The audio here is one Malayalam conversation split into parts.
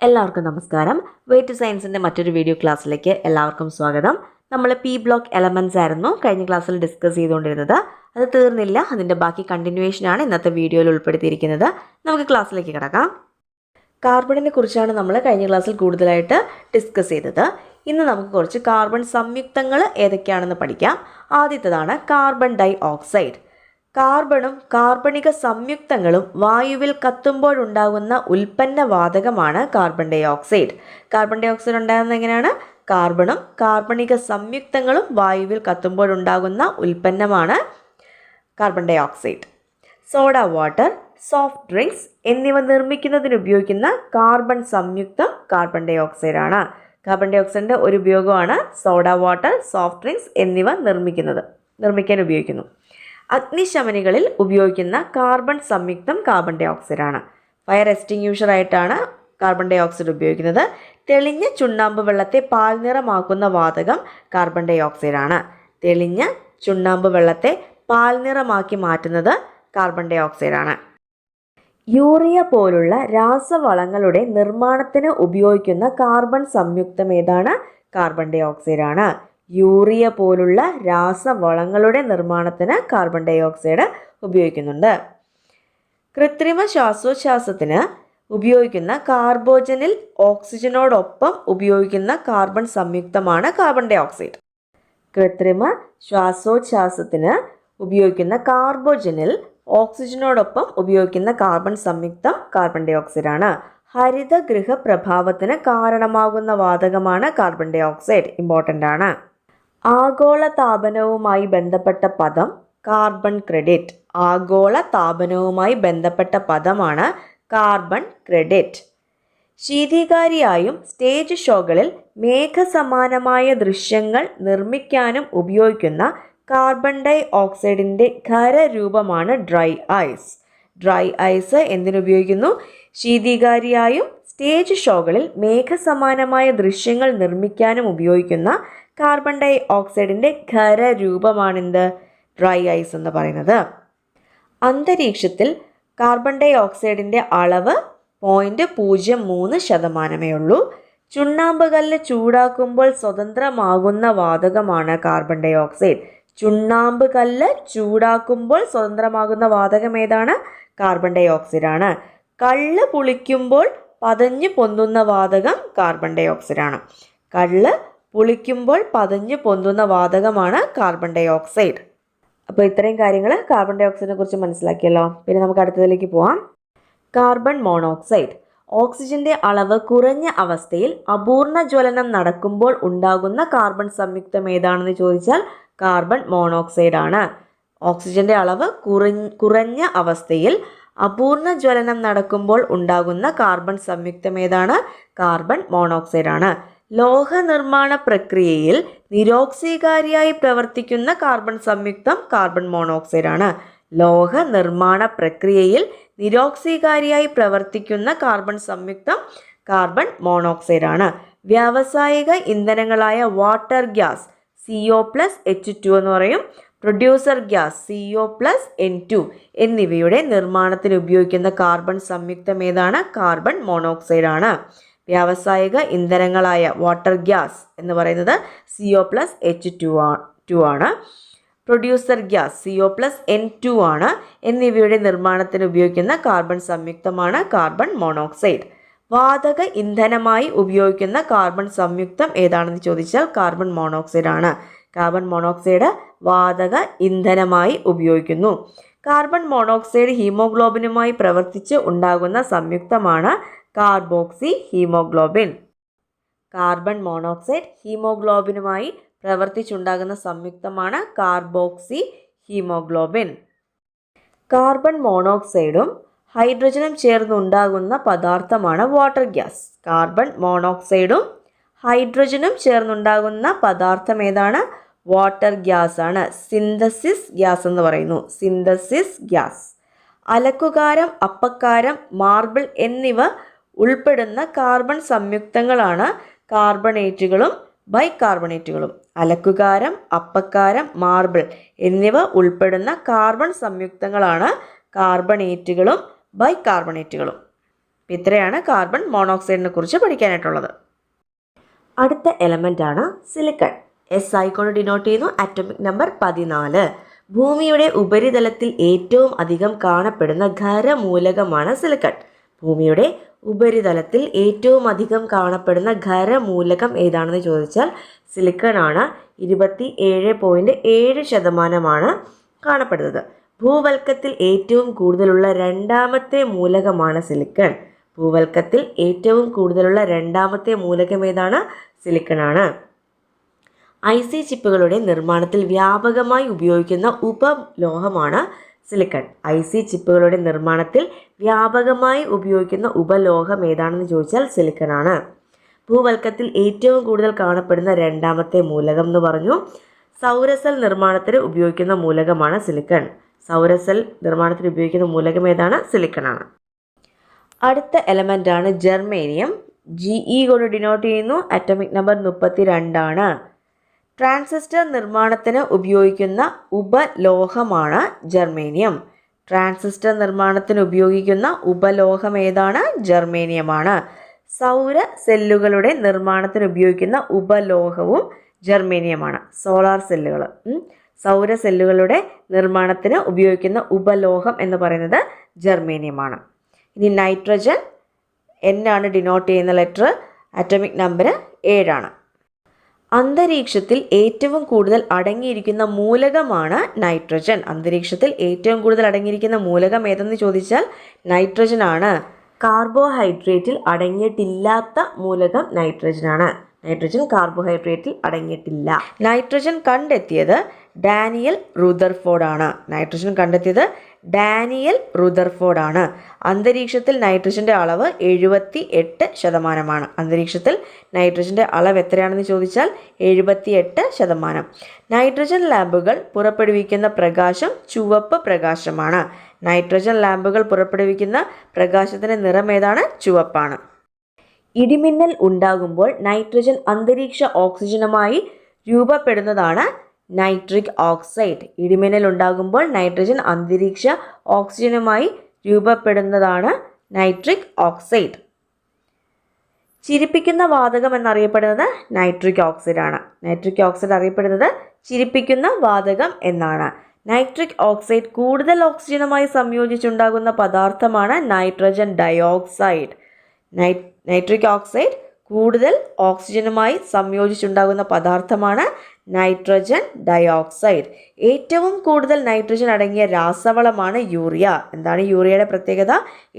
എല്ലാവർക്കും നമസ്കാരം. വെയ്റ്റ് സയൻസിൻ്റെ മറ്റൊരു വീഡിയോ ക്ലാസ്സിലേക്ക് എല്ലാവർക്കും സ്വാഗതം. നമ്മൾ പി ബ്ലോക്ക് എലമെൻറ്റ്സ് ആയിരുന്നു കഴിഞ്ഞ ക്ലാസ്സിൽ ഡിസ്കസ് ചെയ്തുകൊണ്ടിരുന്നത്. അത് തീർന്നില്ല, അതിൻ്റെ ബാക്കി കണ്ടിന്യൂവേഷനാണ് ഇന്നത്തെ വീഡിയോയിൽ ഉൾപ്പെടുത്തിയിരിക്കുന്നത്. നമുക്ക് ക്ലാസ്സിലേക്ക് കിടക്കാം. കാർബണിനെ കുറിച്ചാണ് നമ്മൾ കഴിഞ്ഞ ക്ലാസ്സിൽ കൂടുതലായിട്ട് ഡിസ്കസ് ചെയ്തത്. ഇന്ന് നമുക്ക് കുറച്ച് കാർബൺ സംയുക്തങ്ങൾ ഏതൊക്കെയാണെന്ന് പഠിക്കാം. ആദ്യത്തേതാണ് കാർബൺ ഡൈ ഓക്സൈഡ്. കാർബണും കാർബണിക സംയുക്തങ്ങളും വായുവിൽ കത്തുമ്പോഴുണ്ടാകുന്ന ഉൽപ്പന്ന വാതകമാണ് carbon dioxide. Carbon dioxide ഉണ്ടാകുന്നത് എങ്ങനെയാണ്? കാർബണും കാർബണിക സംയുക്തങ്ങളും വായുവിൽ കത്തുമ്പോഴുണ്ടാകുന്ന ഉൽപ്പന്നമാണ് carbon dioxide. Soda water, soft drinks എന്നിവ നിർമ്മിക്കുന്നതിന് ഉപയോഗിക്കുന്ന കാർബൺ സംയുക്തം കാർബൺ ഡൈ ഓക്സൈഡ് ആണ്. കാർബൺ ഡൈ ഓക്സൈഡിൻ്റെ ഒരു ഉപയോഗമാണ് സോഡ വാട്ടർ, സോഫ്റ്റ് ഡ്രിങ്ക്സ് എന്നിവ നിർമ്മിക്കാൻ ഉപയോഗിക്കുന്നു. അഗ്നിശമനികളിൽ ഉപയോഗിക്കുന്ന കാർബൺ സംയുക്തം കാർബൺ ഡൈ ഓക്സൈഡ് ആണ്. ഫയർ എക്സ്റ്റിങ്ക്യൂഷർ ആയിട്ടാണ് കാർബൺ ഡൈ ഓക്സൈഡ് ഉപയോഗിക്കുന്നത്. തെളിഞ്ഞ ചുണ്ണാമ്പ് വെള്ളത്തെ പാൽനിറമാക്കുന്ന വാതകം കാർബൺ ഡൈ ഓക്സൈഡ് ആണ്. തെളിഞ്ഞ ചുണ്ണാമ്പ് വെള്ളത്തെ പാൽനിറമാക്കി മാറ്റുന്നത് കാർബൺ ഡൈ ഓക്സൈഡ് ആണ്. യൂറിയ പോലുള്ള രാസവളങ്ങളുടെ നിർമ്മാണത്തിന് ഉപയോഗിക്കുന്ന കാർബൺ സംയുക്തം ഏതാണ്? കാർബൺ ഡൈ ഓക്സൈഡ് ആണ്. യൂറിയ പോലുള്ള രാസവളങ്ങളുടെ നിർമ്മാണത്തിന് കാർബൺ ഡൈ ഓക്സൈഡ് ഉപയോഗിക്കുന്നുണ്ട്. കൃത്രിമ ശ്വാസോച്ഛ്വാസത്തിന് ഉപയോഗിക്കുന്ന കാർബോജനിൽ ഓക്സിജനോടൊപ്പം ഉപയോഗിക്കുന്ന കാർബൺ സംയുക്തമാണ് കാർബൺ ഡൈ ഓക്സൈഡ്. കൃത്രിമ ശ്വാസോച്ഛ്വാസത്തിന് ഉപയോഗിക്കുന്ന കാർബോജനിൽ ഓക്സിജനോടൊപ്പം ഉപയോഗിക്കുന്ന കാർബൺ സംയുക്തം കാർബൺ ഡൈ ഓക്സൈഡ് ആണ്. ഹരിതഗൃഹ പ്രഭാവത്തിന് കാരണമാകുന്ന വാതകമാണ് കാർബൺ ഡൈ ഓക്സൈഡ്. ഇമ്പോർട്ടൻ്റ് ആണ്. ആഗോള താപനവുമായി ബന്ധപ്പെട്ട പദം കാർബൺ ക്രെഡിറ്റ്. ആഗോള താപനവുമായി ബന്ധപ്പെട്ട പദമാണ് കാർബൺ ക്രെഡിറ്റ്. ശീതീകാരിയായും സ്റ്റേജ് ഷോകളിൽ മേഘസമാനമായ ദൃശ്യങ്ങൾ നിർമ്മിക്കാനും ഉപയോഗിക്കുന്ന കാർബൺ ഡൈ ഓക്സൈഡിൻ്റെ ഖരരൂപമാണ് ഡ്രൈ ഐസ്. ഡ്രൈ ഐസ് എന്തിനുപയോഗിക്കുന്നു? ശീതീകാരിയായും സ്റ്റേജ് ഷോകളിൽ മേഘസമാനമായ ദൃശ്യങ്ങൾ നിർമ്മിക്കാനും ഉപയോഗിക്കുന്ന കാർബൺ ഡൈ ഓക്സൈഡിൻ്റെ ഖരരൂപമാണിത് ഡ്രൈ ഐസ് എന്ന് പറയുന്നത്. അന്തരീക്ഷത്തിൽ കാർബൺ ഡൈ ഓക്സൈഡിൻ്റെ അളവ് 0.03% ഉള്ളൂ. ചുണ്ണാമ്പ് കല്ല് ചൂടാക്കുമ്പോൾ സ്വതന്ത്രമാകുന്ന വാതകമാണ് കാർബൺ ഡൈ ഓക്സൈഡ്. ചുണ്ണാമ്പ് കല്ല് ചൂടാക്കുമ്പോൾ സ്വതന്ത്രമാകുന്ന വാതകം ഏതാണ്? കാർബൺ ഡൈ ഓക്സൈഡ് ആണ്. കള്ള് പുളിക്കുമ്പോൾ പതഞ്ഞു പൊന്തുന്ന വാതകം കാർബൺ ഡൈ ഓക്സൈഡ് ആണ്. കള്ള് പുളിക്കുമ്പോൾ പതഞ്ഞു പൊന്തുന്ന വാതകമാണ് കാർബൺ ഡൈ ഓക്സൈഡ്. അപ്പോൾ ഇത്രയും കാര്യങ്ങൾ കാർബൺ ഡൈ ഓക്സൈഡിനെ കുറിച്ച് മനസ്സിലാക്കിയല്ലോ. പിന്നെ നമുക്ക് അടുത്തതിലേക്ക് പോവാം. Carbon monoxide. ഓക്സിജന്റെ അളവ് കുറഞ്ഞ അവസ്ഥയിൽ അപൂർണ ജ്വലനം നടക്കുമ്പോൾ ഉണ്ടാകുന്ന കാർബൺ സംയുക്തം ഏതാണെന്ന് ചോദിച്ചാൽ കാർബൺ മോണോക്സൈഡ് ആണ്. ഓക്സിജന്റെ അളവ് കുറഞ്ഞ അവസ്ഥയിൽ അപൂർണ ജ്വലനം നടക്കുമ്പോൾ ഉണ്ടാകുന്ന കാർബൺ സംയുക്തം ഏതാണ്? കാർബൺ മോണോക്സൈഡ് ആണ്. ലോഹ നിർമ്മാണ പ്രക്രിയയിൽ നിരോക്സീകാരിയായി പ്രവർത്തിക്കുന്ന കാർബൺ സംയുക്തം കാർബൺ മോണോക്സൈഡ് ആണ്. ലോഹ നിർമ്മാണ പ്രക്രിയയിൽ നിരോക്സീകാരിയായി പ്രവർത്തിക്കുന്ന കാർബൺ സംയുക്തം കാർബൺ മോണോക്സൈഡ് ആണ്. വ്യാവസായിക ഇന്ധനങ്ങളായ വാട്ടർ ഗ്യാസ് CO+H2 എന്ന് പറയും, പ്രൊഡ്യൂസർ ഗ്യാസ് CO+N2 എന്നിവയുടെ നിർമ്മാണത്തിന് ഉപയോഗിക്കുന്ന കാർബൺ സംയുക്തം ഏതാണ്? കാർബൺ മോണോക്സൈഡ് ആണ്. വ്യാവസായിക ഇന്ധനങ്ങളായ വാട്ടർ ഗ്യാസ് എന്ന് പറയുന്നത് CO+H2 ആണ്. പ്രൊഡ്യൂസർ ഗ്യാസ് CO+N2 ആണ്. എന്നിവയുടെ നിർമ്മാണത്തിന് ഉപയോഗിക്കുന്ന കാർബൺ സംയുക്തമാണ് കാർബൺ മോണോക്സൈഡ്. വാതക ഇന്ധനമായി ഉപയോഗിക്കുന്ന കാർബൺ സംയുക്തം ഏതാണെന്ന് ചോദിച്ചാൽ കാർബൺ മോണോക്സൈഡ് ആണ്. കാർബൺ മോണോക്സൈഡ് വാതക ഇന്ധനമായി ഉപയോഗിക്കുന്നു. കാർബൺ മോണോക്സൈഡ് ഹീമോഗ്ലോബിനുമായി പ്രവർത്തിച്ച് ഉണ്ടാകുന്ന സംയുക്തമാണ് കാർബോക്സി ഹീമോഗ്ലോബിൻ. കാർബൺ മോണോക്സൈഡ് ഹീമോഗ്ലോബിനുമായി പ്രവർത്തിച്ചുണ്ടാകുന്ന സംയുക്തമാണ് കാർബോക്സി ഹീമോഗ്ലോബിൻ. കാർബൺ മോണോക്സൈഡും ഹൈഡ്രജനും ചേർന്നുണ്ടാകുന്ന പദാർത്ഥമാണ് വാട്ടർ ഗ്യാസ്. കാർബൺ മോണോക്സൈഡും ഹൈഡ്രജനും ചേർന്നുണ്ടാകുന്ന പദാർത്ഥം ഏതാണ്? വാട്ടർ ഗ്യാസ് ആണ്. സിന്തസിസ് ഗ്യാസ് എന്ന് പറയുന്നു. Synthesis gas. അലക്കുകാരം, അപ്പക്കാരം, മാർബിൾ എന്നിവ ഉൾപ്പെടുന്ന കാർബൺ സംയുക്തങ്ങളാണ് കാർബണേറ്റുകളും ബൈകാർബണേറ്റുകളും. അലക്കുകാരം, അപ്പക്കാരം, മാർബിൾ എന്നിവ ഉൾപ്പെടുന്ന കാർബൺ സംയുക്തങ്ങളാണ് കാർബണേറ്റുകളും ബൈകാർബണേറ്റുകളും. ഇത്രയാണ് കാർബൺ മോണോക്സൈഡിനെ കുറിച്ച് പഠിക്കാനായിട്ടുള്ളത്. അടുത്ത എലമെൻ്റ് ആണ് സിലിക്കൺ. SI കൊണ്ട് ഡിനോട്ട് ചെയ്യുന്നു. Atomic number 14. ഭൂമിയുടെ ഉപരിതലത്തിൽ ഏറ്റവും അധികം കാണപ്പെടുന്ന ഖരമൂലകമാണ് സിലിക്കൺ. ഭൂമിയുടെ ഉപരിതലത്തിൽ ഏറ്റവും അധികം കാണപ്പെടുന്ന ഖരമൂലകം ഏതാണെന്ന് ചോദിച്ചാൽ സിലിക്കൺ ആണ്. 27.7% കാണപ്പെടുന്നത്. ഭൂവൽക്കത്തിൽ ഏറ്റവും കൂടുതലുള്ള രണ്ടാമത്തെ മൂലകമാണ് സിലിക്കൺ. ഭൂവൽക്കത്തിൽ ഏറ്റവും കൂടുതലുള്ള രണ്ടാമത്തെ മൂലകം ഏതാണ്? സിലിക്കൺ ആണ്. IC ചിപ്പുകളുടെ നിർമ്മാണത്തിൽ വ്യാപകമായി ഉപയോഗിക്കുന്ന ഉപലോഹമാണ് സിലിക്കൺ. IC ചിപ്പുകളുടെ നിർമ്മാണത്തിൽ വ്യാപകമായി ഉപയോഗിക്കുന്ന ഉപലോഹം ഏതാണെന്ന് ചോദിച്ചാൽ സിലിക്കൺ ആണ്. ഭൂവൽക്കത്തിൽ ഏറ്റവും കൂടുതൽ കാണപ്പെടുന്ന രണ്ടാമത്തെ മൂലകം എന്ന് പറഞ്ഞു. സൗരസെൽ നിർമ്മാണത്തിന് ഉപയോഗിക്കുന്ന മൂലകമാണ് സിലിക്കൺ. സൗരസെൽ നിർമ്മാണത്തിന് ഉപയോഗിക്കുന്ന മൂലകം ഏതാണ്? സിലിക്കൺ ആണ്. അടുത്ത എലമെൻ്റ് ആണ് ജെർമേനിയം. GE കൊണ്ട് ഡിനോട്ട് ചെയ്യുന്നു. Atomic number 32. ട്രാൻസിസ്റ്റർ നിർമ്മാണത്തിന് ഉപയോഗിക്കുന്ന ഉപലോഹമാണ് ജെർമേനിയം. ട്രാൻസിസ്റ്റർ നിർമ്മാണത്തിന് ഉപയോഗിക്കുന്ന ഉപലോഹം ഏതാണ്? ജെർമേനിയമാണ്. സൗര സെല്ലുകളുടെ നിർമ്മാണത്തിന് ഉപയോഗിക്കുന്ന ഉപലോഹവും ജെർമേനിയമാണ്. സോളാർ സെല്ലുകൾ, സൗര സെല്ലുകളുടെ നിർമ്മാണത്തിന് ഉപയോഗിക്കുന്ന ഉപലോഹം എന്ന് പറയുന്നത് ജെർമേനിയമാണ്. ഇനി നൈട്രജൻ, N ആണ് ഡിനോട്ട് ചെയ്യുന്ന ലെറ്റർ. Atomic number 7. അന്തരീക്ഷത്തിൽ ഏറ്റവും കൂടുതൽ അടങ്ങിയിരിക്കുന്ന മൂലകമാണ് നൈട്രജൻ. അന്തരീക്ഷത്തിൽ ഏറ്റവും കൂടുതൽ അടങ്ങിയിരിക്കുന്ന മൂലകം ഏതെന്ന് ചോദിച്ചാൽ നൈട്രജൻ ആണ്. കാർബോഹൈഡ്രേറ്റിൽ അടങ്ങിയിട്ടില്ലാത്ത മൂലകം നൈട്രജൻ ആണ്. നൈട്രജൻ കാർബോഹൈഡ്രേറ്റിൽ അടങ്ങിയിട്ടില്ല. നൈട്രജൻ കണ്ടെത്തിയത് ഡാനിയൽ റുദർഫോർഡ് ആണ്. നൈട്രജൻ കണ്ടെത്തിയത് ഡാനിയൽ റുദർഫോർഡ് ആണ്. അന്തരീക്ഷത്തിൽ നൈട്രജൻ്റെ അളവ് 78%. അന്തരീക്ഷത്തിൽ നൈട്രജൻ്റെ അളവ് എത്രയാണെന്ന് ചോദിച്ചാൽ 78%. നൈട്രജൻ ലാമ്പുകൾ പുറപ്പെടുവിക്കുന്ന പ്രകാശം ചുവപ്പ് പ്രകാശമാണ്. നൈട്രജൻ ലാമ്പുകൾ പുറപ്പെടുവിക്കുന്ന പ്രകാശത്തിൻ്റെ നിറം ഏതാണ്? ചുവപ്പാണ്. ഇടിമിന്നൽ ഉണ്ടാകുമ്പോൾ നൈട്രജൻ അന്തരീക്ഷ ഓക്സിജനുമായി രൂപപ്പെടുന്നതാണ് നൈട്രിക് ഓക്സൈഡ്. ഇടിമിന്നൽ ഉണ്ടാകുമ്പോൾ നൈട്രജൻ അന്തരീക്ഷ ഓക്സിജനുമായി രൂപപ്പെടുന്നതാണ് നൈട്രിക് ഓക്സൈഡ്. ചിരിപ്പിക്കുന്ന വാതകം എന്നറിയപ്പെടുന്നത് നൈട്രിക് ഓക്സൈഡ് ആണ്. നൈട്രിക് ഓക്സൈഡ് അറിയപ്പെടുന്നത് ചിരിപ്പിക്കുന്ന വാതകം എന്നാണ്. നൈട്രിക് ഓക്സൈഡ് കൂടുതൽ ഓക്സിജനുമായി സംയോജിച്ചുണ്ടാകുന്ന പദാർത്ഥമാണ് നൈട്രജൻ ഡയോക്സൈഡ്. നൈട്രിക് ഓക്സൈഡ് കൂടുതൽ ഓക്സിജനുമായി സംയോജിച്ചുണ്ടാകുന്ന പദാർത്ഥമാണ് നൈട്രജൻ ഡയോക്സൈഡ്. ഏറ്റവും കൂടുതൽ നൈട്രജൻ അടങ്ങിയ രാസവളമാണ് യൂറിയ. എന്താണ് യൂറിയയുടെ പ്രത്യേകത?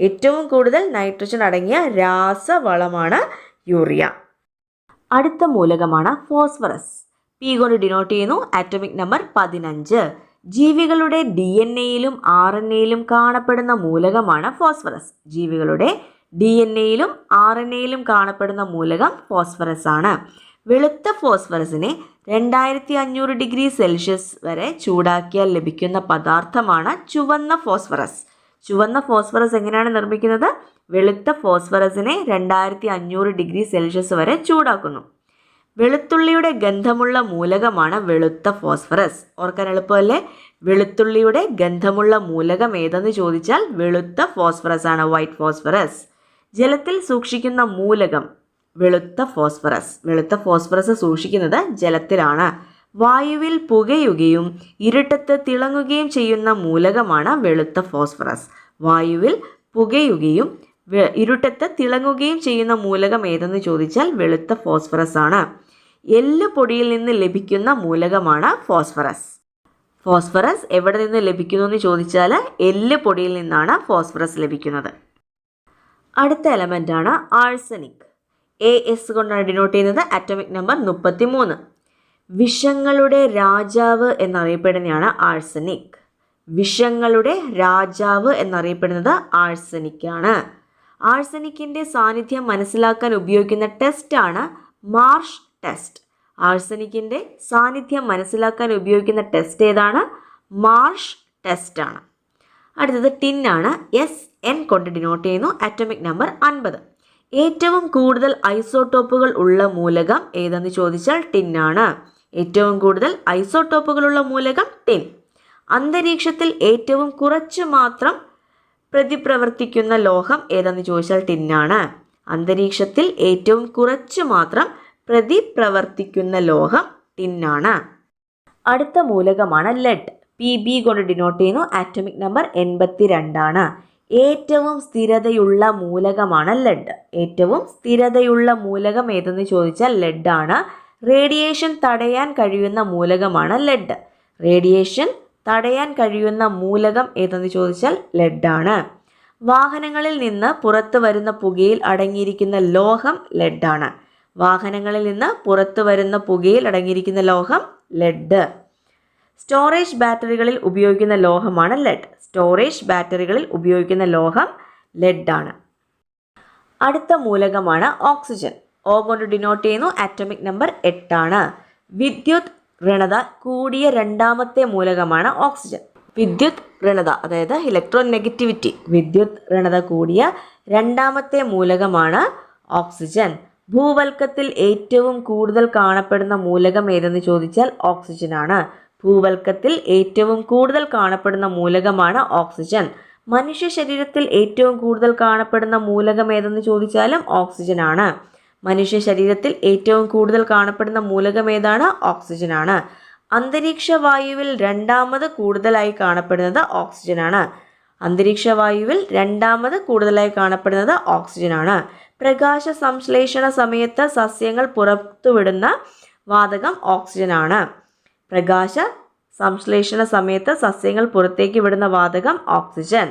ഏറ്റവും കൂടുതൽ നൈട്രജൻ അടങ്ങിയ രാസവളമാണ് യൂറിയ. അടുത്ത മൂലകമാണ് ഫോസ്ഫറസ്. P കൊണ്ട് ഡിനോട്ട് ചെയ്യുന്നു. Atomic number 15. ജീവികളുടെ DNA-യിലും RNA-യിലും കാണപ്പെടുന്ന മൂലകമാണ് ഫോസ്ഫറസ്. ജീവികളുടെ DNA-യിലും RNA-യിലും കാണപ്പെടുന്ന മൂലകം ഫോസ്ഫറസ് ആണ്. വെളുത്ത ഫോസ്ഫറസിനെ 2500 ഡിഗ്രി സെൽഷ്യസ് വരെ ചൂടാക്കിയാൽ ലഭിക്കുന്ന പദാർത്ഥമാണ് ചുവന്ന ഫോസ്ഫറസ്. ചുവന്ന ഫോസ്ഫറസ് എങ്ങനെയാണ് നിർമ്മിക്കുന്നത്? വെളുത്ത ഫോസ്ഫറസിനെ 2500 ഡിഗ്രി സെൽഷ്യസ് വരെ ചൂടാക്കുന്നു. വെളുത്തുള്ളിയുടെ ഗന്ധമുള്ള മൂലകമാണ് വെളുത്ത ഫോസ്ഫറസ്. ഓർക്കാൻ എളുപ്പമല്ലേ? വെളുത്തുള്ളിയുടെ ഗന്ധമുള്ള മൂലകം ഏതെന്ന് ചോദിച്ചാൽ വെളുത്ത ഫോസ്ഫറസ് ആണ്, വൈറ്റ് ഫോസ്ഫറസ്. ജലത്തിൽ സൂക്ഷിക്കുന്ന മൂലകം വെളുത്ത ഫോസ്ഫറസ്. വെളുത്ത ഫോസ്ഫറസ് സൂക്ഷിക്കുന്നത് ജലത്തിലാണ്. വായുവിൽ പുകയുകയും ഇരുട്ടത്ത് തിളങ്ങുകയും ചെയ്യുന്ന മൂലകമാണ് വെളുത്ത ഫോസ്ഫറസ്. വായുവിൽ പുകയുകയും ഇരുട്ടത്ത് തിളങ്ങുകയും ചെയ്യുന്ന മൂലകം ഏതെന്ന് ചോദിച്ചാൽ വെളുത്ത ഫോസ്ഫറസ് ആണ്. എള്ള് പൊടിയിൽ നിന്ന് ലഭിക്കുന്ന മൂലകമാണ് ഫോസ്ഫറസ്. ഫോസ്ഫറസ് എവിടെ നിന്ന് ലഭിക്കുന്നു എന്ന് ചോദിച്ചാൽ എള്ള് പൊടിയിൽ നിന്നാണ് ഫോസ്ഫറസ് ലഭിക്കുന്നത്. അടുത്ത എലമെൻ്റ് ആണ് ആഴ്സനിക്. AS കൊണ്ടാണ് ഡിനോട്ട് ചെയ്യുന്നത്. Atomic number 33. വിഷങ്ങളുടെ രാജാവ് എന്നറിയപ്പെടുന്നതാണ് ആഴ്സനിക്. വിഷങ്ങളുടെ രാജാവ് എന്നറിയപ്പെടുന്നത് ആഴ്സനിക് ആണ്. ആഴ്സനിക്കിൻ്റെ സാന്നിധ്യം മനസ്സിലാക്കാൻ ഉപയോഗിക്കുന്ന ടെസ്റ്റാണ് മാർഷ് ടെസ്റ്റ്. ആഴ്സനിക്കിൻ്റെ സാന്നിധ്യം മനസ്സിലാക്കാൻ ഉപയോഗിക്കുന്ന ടെസ്റ്റ് ഏതാണ്? മാർഷ് ടെസ്റ്റ് ആണ്. അടുത്തത് ടിന്നാണ്. SN കൊണ്ട് ഡിനോട്ട് ചെയ്യുന്നു. Atomic number 50. ഏറ്റവും കൂടുതൽ ഐസോട്ടോപ്പുകൾ ഉള്ള മൂലകം ഏതെന്ന് ചോദിച്ചാൽ ടിന്നാണ്. ഏറ്റവും കൂടുതൽ ഐസോട്ടോപ്പുകളുള്ള മൂലകം ടിൻ. അന്തരീക്ഷത്തിൽ ഏറ്റവും കുറച്ച് മാത്രം പ്രതിപ്രവർത്തിക്കുന്ന ലോഹം ഏതെന്ന് ചോദിച്ചാൽ ടിന്നാണ്. അന്തരീക്ഷത്തിൽ ഏറ്റവും കുറച്ച് മാത്രം പ്രതിപ്രവർത്തിക്കുന്ന ലോഹം ടിന്നാണ്. അടുത്ത മൂലകമാണ് ലെഡ്. PB കൊണ്ട് ഡിനോട്ട് ചെയ്യുന്നു. ആറ്റോമിക് നമ്പർ 82 ഏറ്റവും സ്ഥിരതയുള്ള മൂലകമാണ് ലെഡ്. ഏറ്റവും സ്ഥിരതയുള്ള മൂലകം ഏതെന്ന് ചോദിച്ചാൽ ലെഡ് ആണ്. റേഡിയേഷൻ തടയാൻ കഴിയുന്ന മൂലകമാണ് ലെഡ്. റേഡിയേഷൻ തടയാൻ കഴിയുന്ന മൂലകം ഏതെന്ന് ചോദിച്ചാൽ ലെഡ് ആണ്. വാഹനങ്ങളിൽ നിന്ന് പുറത്തു വരുന്ന പുകയിൽ അടങ്ങിയിരിക്കുന്ന ലോഹം ലെഡ് ആണ്. വാഹനങ്ങളിൽ നിന്ന് പുറത്തു വരുന്ന പുകയിൽ അടങ്ങിയിരിക്കുന്ന ലോഹം ലെഡ്. സ്റ്റോറേജ് ബാറ്ററികളിൽ ഉപയോഗിക്കുന്ന ലോഹമാണ് ലെഡ്. സ്റ്റോറേജ് ബാറ്ററികളിൽ ഉപയോഗിക്കുന്ന ലോഹം ലെഡ് ആണ്. അടുത്ത മൂലകമാണ് ഓക്സിജൻ. O കൊണ്ട് ഡിനോട്ട് ചെയ്യുന്നു. ആറ്റോമിക് നമ്പർ 8 വിദ്യുത് ഋണത കൂടിയ രണ്ടാമത്തെ മൂലകമാണ് ഓക്സിജൻ. വിദ്യുത് ഋണത അതായത് ഇലക്ട്രോൺ നെഗറ്റിവിറ്റി, വിദ്യുത് ഋണത കൂടിയ രണ്ടാമത്തെ മൂലകമാണ് ഓക്സിജൻ. ഭൂവൽക്കത്തിൽ ഏറ്റവും കൂടുതൽ കാണപ്പെടുന്ന മൂലകം ഏതെന്ന് ചോദിച്ചാൽ ഓക്സിജൻ ആണ്. ഭൂവൽക്കത്തിൽ ഏറ്റവും കൂടുതൽ കാണപ്പെടുന്ന മൂലകമാണ് ഓക്സിജൻ. മനുഷ്യ ശരീരത്തിൽ ഏറ്റവും കൂടുതൽ കാണപ്പെടുന്ന മൂലകം ഏതെന്ന് ചോദിച്ചാലും ഓക്സിജൻ ആണ്. മനുഷ്യ ശരീരത്തിൽ ഏറ്റവും കൂടുതൽ കാണപ്പെടുന്ന മൂലകം ഏതാണ്? ഓക്സിജൻ ആണ്. അന്തരീക്ഷ വായുവിൽ രണ്ടാമത് കൂടുതലായി കാണപ്പെടുന്നത് ഓക്സിജൻ ആണ്. അന്തരീക്ഷ വായുവിൽ രണ്ടാമത് കൂടുതലായി കാണപ്പെടുന്നത് ഓക്സിജൻ ആണ്. പ്രകാശ സംശ്ലേഷണ സമയത്ത് സസ്യങ്ങൾ പുറത്തുവിടുന്ന വാതകം ഓക്സിജൻ ആണ്. പ്രകാശ സംശ്ലേഷണ സമയത്ത് സസ്യങ്ങൾ പുറത്തേക്ക് വിടുന്ന വാതകം ഓക്സിജൻ.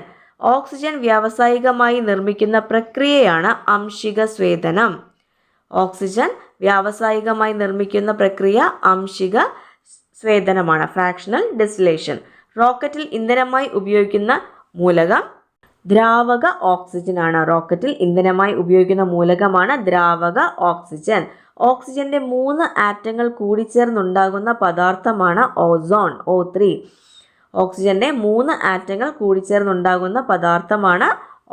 ഓക്സിജൻ വ്യാവസായികമായി നിർമ്മിക്കുന്ന പ്രക്രിയയാണ് ആംശിക സ്വേദനം. ഓക്സിജൻ വ്യാവസായികമായി നിർമ്മിക്കുന്ന പ്രക്രിയ ആംശിക സ്വേദനമാണ്, ഫ്രാക്ഷണൽ ഡിസ്റ്റിലേഷൻ. റോക്കറ്റിൽ ഇന്ധനമായി ഉപയോഗിക്കുന്ന മൂലകം ദ്രാവക ഓക്സിജൻ ആണ്. റോക്കറ്റിൽ ഇന്ധനമായി ഉപയോഗിക്കുന്ന മൂലകമാണ് ദ്രാവക ഓക്സിജൻ. ഓക്സിജന്റെ 3 ആറ്റങ്ങൾ കൂടിച്ചേർന്നുണ്ടാകുന്ന പദാർത്ഥമാണ് ഓസോൺ, O3. ഓക്സിജന്റെ 3 ആറ്റങ്ങൾ കൂടിച്ചേർന്നുണ്ടാകുന്ന പദാർത്ഥമാണ്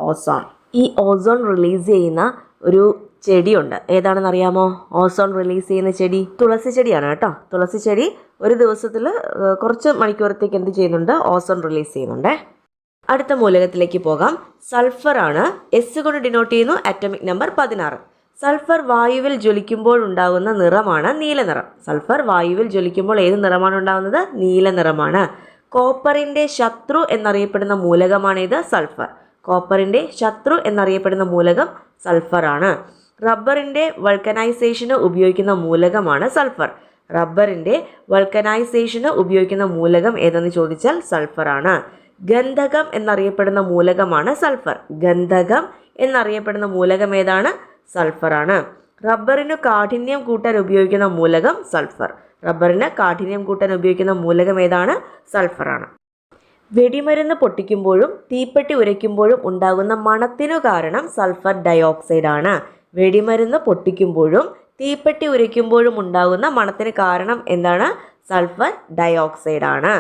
ഓസോൺ. ഈ ഓസോൺ റിലീസ് ചെയ്യുന്ന ഒരു ചെടിയുണ്ട്. ഏതാണെന്ന് അറിയാമോ? ഓസോൺ റിലീസ് ചെയ്യുന്ന ചെടി തുളസി ചെടിയാണ് കേട്ടോ. തുളസി ചെടി ഒരു ദിവസത്തിൽ കുറച്ച് മണിക്കൂറത്തേക്ക് എന്ത് ചെയ്യുന്നുണ്ട്? ഓസോൺ റിലീസ് ചെയ്യുന്നുണ്ട്. അടുത്ത മൂലകത്തിലേക്ക് പോകാം. സൾഫർ ആണ്. S കൊണ്ട് ഡിനോട്ട് ചെയ്യുന്നു. Atomic number 16. സൾഫർ വായുവിൽ ജ്വലിക്കുമ്പോൾ ഉണ്ടാകുന്ന നിറമാണ് നീല നിറം. സൾഫർ വായുവിൽ ജ്വലിക്കുമ്പോൾ ഏത് നിറമാണ് ഉണ്ടാകുന്നത്? നീല നിറമാണ്. കോപ്പറിൻ്റെ ശത്രു എന്നറിയപ്പെടുന്ന മൂലകമാണിത് സൾഫർ. കോപ്പറിൻ്റെ ശത്രു എന്നറിയപ്പെടുന്ന മൂലകം സൾഫർ ആണ്. റബ്ബറിൻ്റെ വൾക്കനൈസേഷന് ഉപയോഗിക്കുന്ന മൂലകമാണ് സൾഫർ. റബ്ബറിൻ്റെ വൾക്കനൈസേഷന് ഉപയോഗിക്കുന്ന മൂലകം ഏതെന്ന് ചോദിച്ചാൽ സൾഫർ ആണ്. ഗന്ധകം എന്നറിയപ്പെടുന്ന മൂലകമാണ് സൾഫർ. ഗന്ധകം എന്നറിയപ്പെടുന്ന മൂലകം ഏതാണ്? സൾഫർ ആണ്. റബ്ബറിന് കാഠിന്യം കൂട്ടാൻ ഉപയോഗിക്കുന്ന മൂലകം സൾഫർ. റബ്ബറിന് കാഠിന്യം കൂട്ടാൻ ഉപയോഗിക്കുന്ന മൂലകം ഏതാണ്? സൾഫർ ആണ്. വെടിമരുന്ന് പൊട്ടിക്കുമ്പോഴും തീപ്പെട്ടി ഉരയ്ക്കുമ്പോഴും ഉണ്ടാകുന്ന മണത്തിനു കാരണം സൾഫർ ഡയോക്സൈഡ് ആണ്. വെടിമരുന്ന് പൊട്ടിക്കുമ്പോഴും തീപ്പെട്ടി ഉരയ്ക്കുമ്പോഴും ഉണ്ടാകുന്ന മണത്തിന് കാരണം എന്താണ്? സൾഫർ ഡയോക്സൈഡ് ആണ്.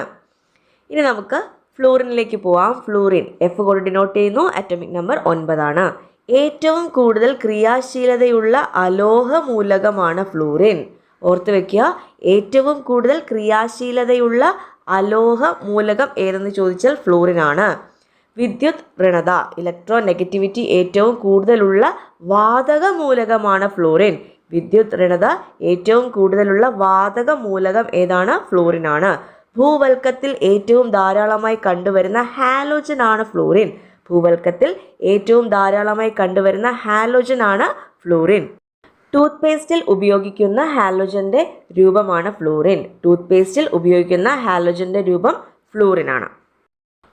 ഇനി നമുക്ക് ഫ്ലൂറിനിലേക്ക് പോവാം. ഫ്ലൂറിൻ F കൊണ്ട് ഡിനോട്ട് ചെയ്യുന്നു. ആറ്റോമിക് നമ്പർ 9 ഏറ്റവും കൂടുതൽ ക്രിയാശീലതയുള്ള അലോഹ മൂലകമാണ് ഫ്ലൂറിൻ. ഓർത്ത് വെക്കുക, ഏറ്റവും കൂടുതൽ ക്രിയാശീലതയുള്ള അലോഹ മൂലകം ഏതെന്ന് ചോദിച്ചാൽ ഫ്ലൂറിൻ ആണ്. വിദ്യുത് ഋണത ഇലക്ട്രോൺ നെഗറ്റിവിറ്റി ഏറ്റവും കൂടുതലുള്ള വാതക മൂലകമാണ് ഫ്ലൂറിൻ. വിദ്യുത് ഋണത ഏറ്റവും കൂടുതലുള്ള വാതക മൂലകം ഏതാണ്? ഫ്ലൂറിൻ ആണ്. ഭൂവൽക്കത്തിൽ ഏറ്റവും ധാരാളമായി കണ്ടുവരുന്ന ഹാലോജൻ ആണ് ഫ്ലൂറിൻ. ഭൂവൽക്കത്തിൽ ഏറ്റവും ധാരാളമായി കണ്ടുവരുന്ന ഹാലോജൻ ആണ് ഫ്ലൂറിൻ. ടൂത്ത് പേസ്റ്റിൽ ഉപയോഗിക്കുന്ന ഹാലോജന്റെ രൂപമാണ് ഫ്ലൂറിൻ. ടൂത്ത് പേസ്റ്റിൽ ഉപയോഗിക്കുന്ന ഹാലോജന്റെ രൂപം ഫ്ലൂറിൻ ആണ്.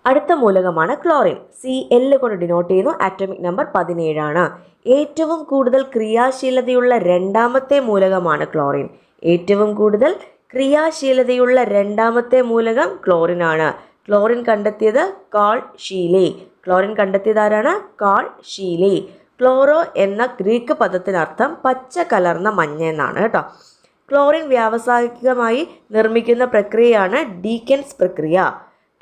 അടുത്ത മൂലകമാണ് ക്ലോറിൻ. Cl കൊണ്ട് ഡിനോട്ട് ചെയ്യുന്നു. ആറ്റോമിക് നമ്പർ 17 ഏറ്റവും കൂടുതൽ ക്രിയാശീലതയുള്ള രണ്ടാമത്തെ മൂലകമാണ് ക്ലോറിൻ. ഏറ്റവും കൂടുതൽ ക്രിയാശീലതയുള്ള രണ്ടാമത്തെ മൂലകം ക്ലോറിൻ ആണ്. ക്ലോറിൻ കണ്ടെത്തിയത് കാൾ ഷീലേ. ക്ലോറിൻ കണ്ടെത്തിയത് ആരാണ്? കാൾ ഷീലേ. ക്ലോറോ എന്ന ഗ്രീക്ക് പദത്തിനർത്ഥം പച്ച കലർന്ന മഞ്ഞ എന്നാണ് കേട്ടോ. ക്ലോറിൻ വ്യാവസായികമായി നിർമ്മിക്കുന്ന പ്രക്രിയയാണ് ഡീക്കൻസ് പ്രക്രിയ.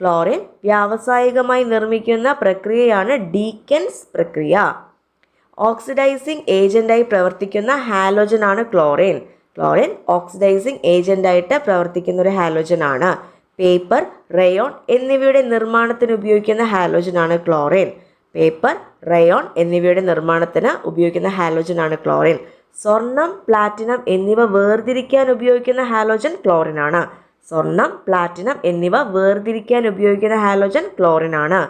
ക്ലോറിൻ വ്യാവസായികമായി നിർമ്മിക്കുന്ന പ്രക്രിയയാണ് ഡീക്കൻസ് പ്രക്രിയ. ഓക്സിഡൈസിങ് ഏജന്റായി പ്രവർത്തിക്കുന്ന ഹാലോജൻ ആണ് ക്ലോറിൻ. ക്ലോറിൻ ഓക്സിഡൈസിങ് ഏജന്റായിട്ട് പ്രവർത്തിക്കുന്ന ഒരു ഹാലോജൻ ആണ്. പേപ്പർ, റയോൺ എന്നിവയുടെ നിർമ്മാണത്തിന് ഉപയോഗിക്കുന്ന ഹാലോജനാണ് ക്ലോറിൻ. പേപ്പർ, റയോൺ എന്നിവയുടെ നിർമ്മാണത്തിന് ഉപയോഗിക്കുന്ന ഹാലോജനാണ് ക്ലോറിൻ. സ്വർണം, പ്ലാറ്റിനം എന്നിവ വേർതിരിക്കാൻ ഉപയോഗിക്കുന്ന ഹാലോജൻ ക്ലോറിനാണ്. സ്വർണം, പ്ലാറ്റിനം എന്നിവ വേർതിരിക്കാൻ ഉപയോഗിക്കുന്ന ഹാലോജൻ ക്ലോറിനാണ്.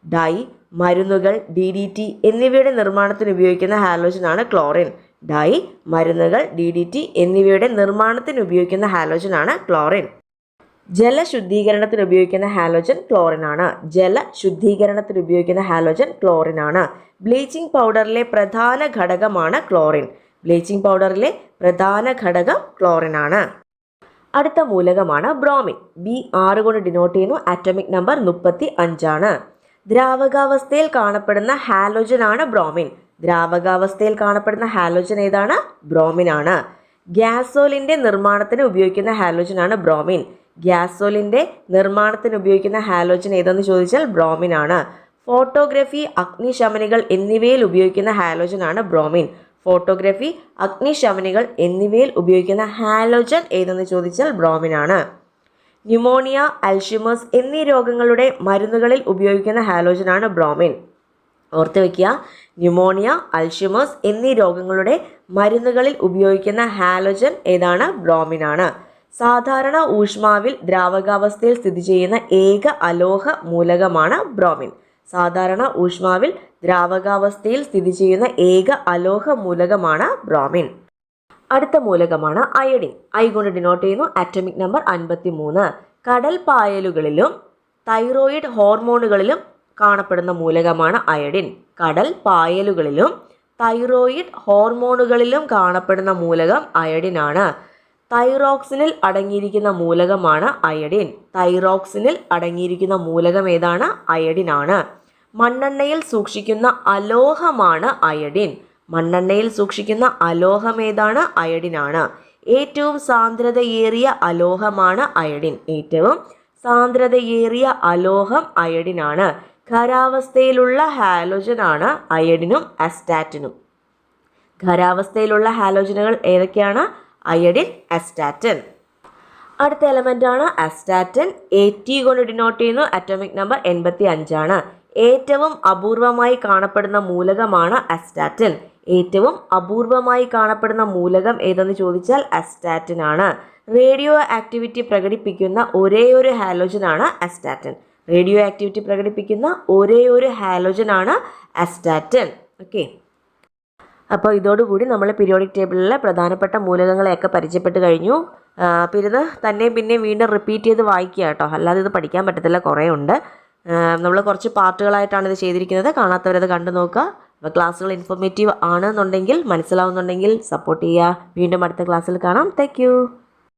ഡൈ, മരുന്നുകൾ, DDT എന്നിവയുടെ നിർമ്മാണത്തിന് ഉപയോഗിക്കുന്ന ഹാലോജനാണ് ക്ലോറിൻ. ഡൈ, മരുന്നുകൾ, DDT എന്നിവയുടെ നിർമ്മാണത്തിന് ഉപയോഗിക്കുന്ന ഹാലോജനാണ് ക്ലോറിൻ. ജലശുദ്ധീകരണത്തിന് ഉപയോഗിക്കുന്ന ഹാലോജൻ ക്ലോറിനാണ്. ജലശുദ്ധീകരണത്തിന് ഉപയോഗിക്കുന്ന ഹാലോജൻ ക്ലോറിനാണ്. ബ്ലീച്ചിങ് പൗഡറിലെ പ്രധാന ഘടകമാണ് ക്ലോറിൻ. ബ്ലീച്ചിങ് പൗഡറിലെ പ്രധാന ഘടകം ക്ലോറിനാണ്. അടുത്ത മൂലകമാണ് ബ്രോമിൻ. B6 കൊണ്ട് ഡിനോട്ട് ചെയ്യുന്നു. ആറ്റോമിക് നമ്പർ 35 ദ്രാവകാവസ്ഥയിൽ കാണപ്പെടുന്ന ഹാലോജനാണ് ബ്രോമിൻ. ദ്രാവകാവസ്ഥയിൽ കാണപ്പെടുന്ന ഹാലോജൻ ഏതാണ്? ബ്രോമിൻ ആണ്. ഗ്യാസോലിൻ്റെ നിർമ്മാണത്തിന് ഉപയോഗിക്കുന്ന ഹാലോജനാണ് ബ്രോമിൻ. ഗ്യാസോലിൻ്റെ നിർമ്മാണത്തിന് ഉപയോഗിക്കുന്ന ഹാലോജൻ ഏതെന്ന് ചോദിച്ചാൽ ബ്രോമിൻ ആണ്. ഫോട്ടോഗ്രഫി, അഗ്നിശമനികൾ എന്നിവയിൽ ഉപയോഗിക്കുന്ന ഹാലോജനാണ് ബ്രോമിൻ. ഫോട്ടോഗ്രഫി, അഗ്നിശമനികൾ എന്നിവയിൽ ഉപയോഗിക്കുന്ന ഹാലോജൻ ഏതെന്ന് ചോദിച്ചാൽ ബ്രോമിൻ ആണ്. ന്യൂമോണിയ, അൽഷിമേഴ്സ് എന്നീ രോഗങ്ങളുടെ മരുന്നുകളിൽ ഉപയോഗിക്കുന്ന ഹാലോജനാണ് ബ്രോമിൻ. ഓർത്ത് വയ്ക്കുക, ന്യൂമോണിയ, അൽഷിമേഴ്സ് എന്നീ രോഗങ്ങളുടെ മരുന്നുകളിൽ ഉപയോഗിക്കുന്ന ഹാലോജൻ ഏതാണ്? ബ്രോമിൻ ആണ്. സാധാരണ ഊഷ്മാവിൽ ദ്രാവകാവസ്ഥയിൽ സ്ഥിതി ചെയ്യുന്ന ഏക അലോഹ മൂലകമാണ് ബ്രോമിൻ. സാധാരണ ഊഷ്മാവിൽ ദ്രാവകാവസ്ഥയിൽ സ്ഥിതി ചെയ്യുന്ന ഏക അലോഹ മൂലകമാണ് ബ്രോമിൻ. അടുത്ത മൂലകമാണ് അയഡിൻ. I കൊണ്ട് ഡിനോട്ട് ചെയ്യുന്നു. ആറ്റോമിക് നമ്പർ 53 കടൽ പായലുകളിലും തൈറോയിഡ് ഹോർമോണുകളിലും കാണപ്പെടുന്ന മൂലകമാണ് അയഡിൻ. കടൽ പായലുകളിലും തൈറോയിഡ് ഹോർമോണുകളിലും കാണപ്പെടുന്ന മൂലകം അയഡിൻ ആണ്. തൈറോക്സിനിൽ അടങ്ങിയിരിക്കുന്ന മൂലകമാണ് അയഡിൻ. തൈറോക്സിനിൽ അടങ്ങിയിരിക്കുന്ന മൂലകം ഏതാണ്? അയഡിൻ ആണ്. മണ്ണെണ്ണയിൽ സൂക്ഷിക്കുന്ന അലോഹമാണ് അയഡിൻ. മണ്ണെണ്ണയിൽ സൂക്ഷിക്കുന്ന അലോഹം ഏതാണ്? അയഡിൻ ആണ്. ഏറ്റവും സാന്ദ്രതയേറിയ അലോഹമാണ് അയഡിൻ. ഏറ്റവും സാന്ദ്രതയേറിയ അലോഹം അയഡിൻ ആണ്. ഖരാവസ്ഥയിലുള്ള ഹാലോജനാണ് അയഡിനും അസ്റ്റാറ്റിനും. ഖരാവസ്ഥയിലുള്ള ഹാലോജനുകൾ ഏതൊക്കെയാണ്? Iodine, astatine. അടുത്ത എലമെന്റ് ആണ് അസ്റ്റാറ്റിൻ. AT കൊണ്ട് ഡിനോട്ട് ചെയ്യുന്നു. അറ്റോമിക് നമ്പർ 85 ഏറ്റവും അപൂർവമായി കാണപ്പെടുന്ന മൂലകമാണ് അസ്റ്റാറ്റിൻ. ഏറ്റവും അപൂർവമായി കാണപ്പെടുന്ന മൂലകം ഏതെന്ന് ചോദിച്ചാൽ അസ്റ്റാറ്റിൻ ആണ്. റേഡിയോ ആക്ടിവിറ്റി പ്രകടിപ്പിക്കുന്ന ഒരേയൊരു ഹാലോജനാണ് അസ്റ്റാറ്റിൻ. റേഡിയോ ആക്ടിവിറ്റി പ്രകടിപ്പിക്കുന്ന ഒരേയൊരു ഹാലോജനാണ് അസ്റ്റാറ്റിൻ. ഓക്കെ, അപ്പോൾ ഇതോടുകൂടി നമ്മൾ പീരിയോഡിക് ടേബിളിലെ പ്രധാനപ്പെട്ട മൂലകങ്ങളെയൊക്കെ പരിചയപ്പെട്ട് കഴിഞ്ഞു. പിന്നെ ഇത് തന്നെ പിന്നെ വീണ്ടും റിപ്പീറ്റ് ചെയ്ത് വായിക്കുക കേട്ടോ, അല്ലാതെ ഇത് പഠിക്കാൻ പറ്റത്തില്ല, കുറേ ഉണ്ട്. നമ്മൾ കുറച്ച് പാർട്ടുകളായിട്ടാണ് ഇത് ചെയ്തിരിക്കുന്നത്. കാണാത്തവരത് കണ്ടു നോക്കുക. അപ്പോൾ ക്ലാസ്സുകൾ ഇൻഫോർമേറ്റീവ് ആണെന്നുണ്ടെങ്കിൽ, മനസ്സിലാവുന്നുണ്ടെങ്കിൽ സപ്പോർട്ട് ചെയ്യുക. വീണ്ടും അടുത്ത ക്ലാസ്സിൽ കാണാം. Thank you.